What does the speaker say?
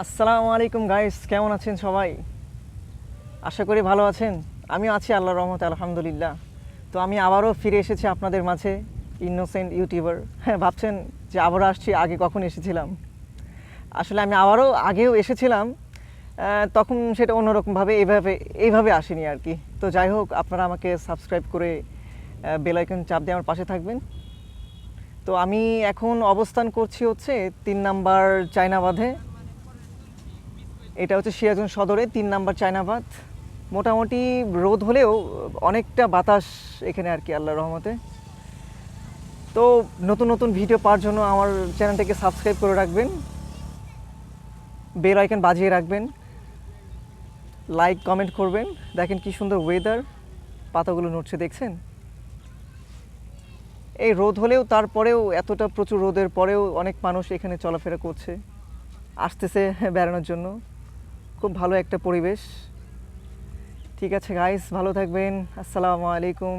আসসালামু আলাইকুম গাইস, কেমন আছেন সবাই? আশা করি ভালো আছেন। আমি আছি আল্লাহর রহমতে, আলহামদুলিল্লাহ। তো আমি আবারও ফিরে এসেছি আপনাদের মাঝে, ইনোসেন্ট ইউটিউবার। হ্যাঁ, ভাবছেন যে আবারও আসছি, আগে কখন এসেছিলাম? আসলে আমি আবারও আগেও এসেছিলাম, তখন সেটা অন্যরকমভাবে এইভাবে আসেনি আর কি। তো যাই হোক, আপনারা আমাকে সাবস্ক্রাইব করে বেল আইকন চাপ দিয়ে আমার পাশে থাকবেন। তো আমি এখন অবস্থান করছি হচ্ছে 3 নাম্বার চায়নাবাঁধে। এটা হচ্ছে সিরাজগঞ্জ সদরে 3 নাম্বার চায়নাবাদ। মোটামুটি রোদ হলেও অনেকটা বাতাস এখানে আর কি, আল্লাহর রহমতে। তো নতুন নতুন ভিডিও পাওয়ার জন্য আমার চ্যানেলটাকে সাবস্ক্রাইব করে রাখবেন, বেল আইকন বাজিয়ে রাখবেন, লাইক কমেন্ট করবেন। দেখেন কি সুন্দর ওয়েদার, পাতাগুলো নড়ছে দেখছেন। এই রোদ হলেও তারপরেও, এতটা প্রচুর রোদের পরেও অনেক মানুষ এখানে চলাফেরা করছে, আসতেছে বেড়ানোর জন্য। খুব ভালো একটা পরিবেশ। ঠিক আছে গাইস, ভালো থাকবেন। আসসালামু আলাইকুম।